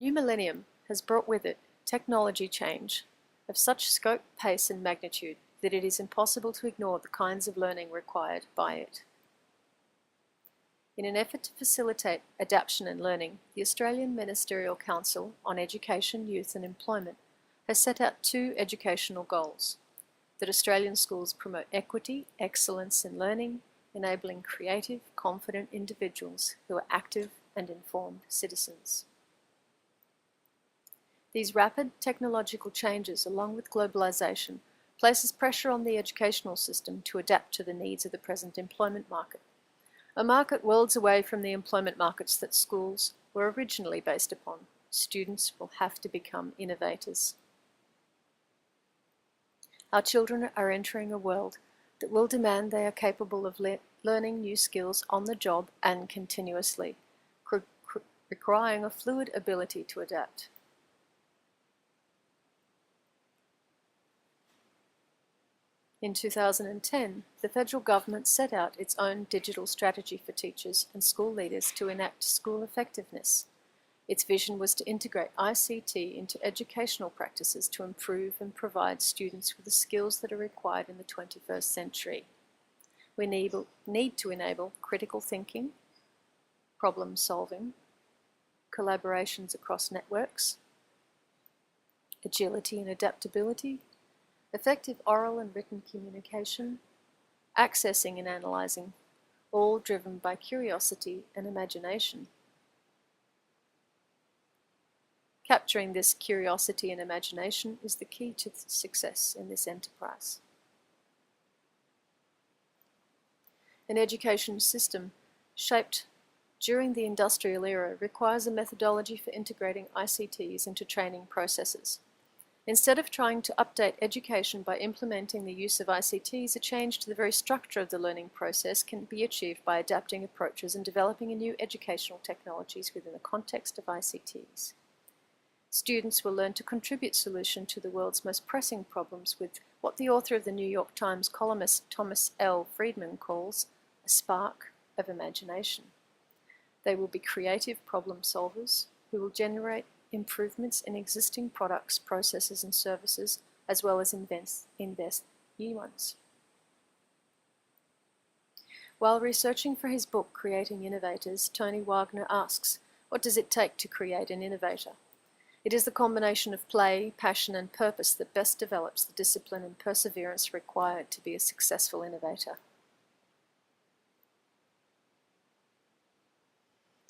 The new millennium has brought with it technology change of such scope, pace and magnitude that it is impossible to ignore the kinds of learning required by it. In an effort to facilitate adaptation and learning, the Australian Ministerial Council on Education, Youth and Employment has set out two educational goals: that Australian schools promote equity, excellence in learning, enabling creative, confident individuals who are active and informed citizens. These rapid technological changes, along with globalisation, places pressure on the educational system to adapt to the needs of the present employment market, a market worlds away from the employment markets that schools were originally based upon. Students will have to become innovators. Our children are entering a world that will demand they are capable of learning new skills on the job and continuously, requiring a fluid ability to adapt. In 2010, the federal government set out its own digital strategy for teachers and school leaders to enact school effectiveness. Its vision was to integrate ICT into educational practices to improve and provide students with the skills that are required in the 21st century. We need to enable critical thinking, problem solving, collaborations across networks, agility and adaptability, effective oral and written communication, accessing and analysing, all driven by curiosity and imagination. Capturing this curiosity and imagination is the key to success in this enterprise. An education system shaped during the industrial era requires a methodology for integrating ICTs into training processes. Instead of trying to update education by implementing the use of ICTs, a change to the very structure of the learning process can be achieved by adapting approaches and developing new educational technologies within the context of ICTs. Students will learn to contribute solutions to the world's most pressing problems with what the author of the New York Times columnist Thomas L. Friedman calls a spark of imagination. They will be creative problem solvers who will generate improvements in existing products, processes and services, as well as invest new ones. While researching for his book, Creating Innovators, Tony Wagner asks, what does it take to create an innovator? It is the combination of play, passion and purpose that best develops the discipline and perseverance required to be a successful innovator.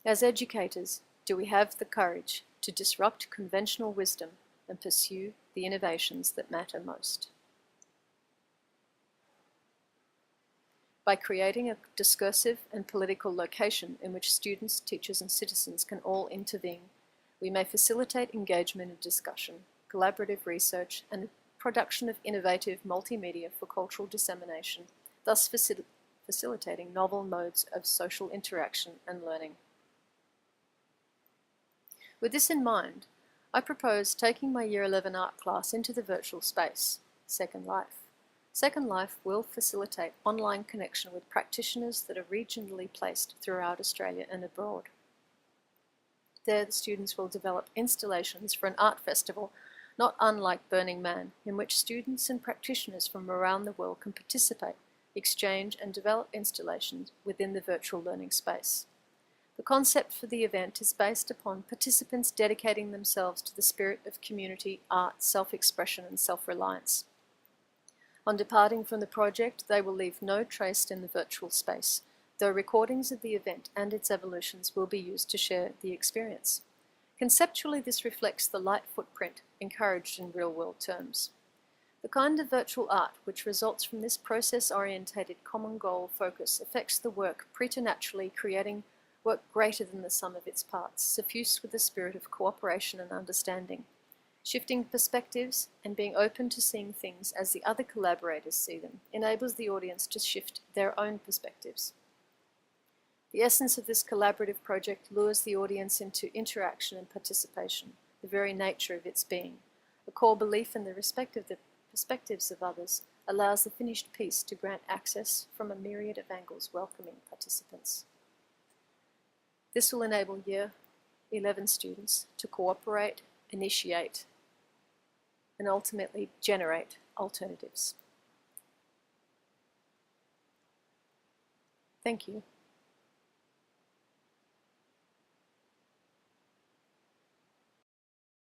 As educators, do we have the courage to disrupt conventional wisdom and pursue the innovations that matter most? By creating a discursive and political location in which students, teachers and citizens can all intervene, we may facilitate engagement and discussion, collaborative research and production of innovative multimedia for cultural dissemination, thus facilitating novel modes of social interaction and learning. With this in mind, I propose taking my Year 11 art class into the virtual space, Secondlife. Secondlife will facilitate online connection with practitioners that are regionally placed throughout Australia and abroad. There, the students will develop installations for an art festival not unlike Burning Man, in which students and practitioners from around the world can participate, exchange and develop installations within the virtual learning space. The concept for the event is based upon participants dedicating themselves to the spirit of community, art, self-expression and self-reliance. On departing from the project, they will leave no trace in the virtual space, though recordings of the event and its evolutions will be used to share the experience. Conceptually, this reflects the light footprint encouraged in real-world terms. The kind of virtual art which results from this process-orientated common goal focus affects the work preternaturally, creating work greater than the sum of its parts, suffused with the spirit of cooperation and understanding. Shifting perspectives and being open to seeing things as the other collaborators see them enables the audience to shift their own perspectives. The essence of this collaborative project lures the audience into interaction and participation, the very nature of its being. A core belief in the perspectives of others allows the finished piece to grant access from a myriad of angles welcoming participants. This will enable Year 11 students to cooperate, initiate, and ultimately generate alternatives. Thank you.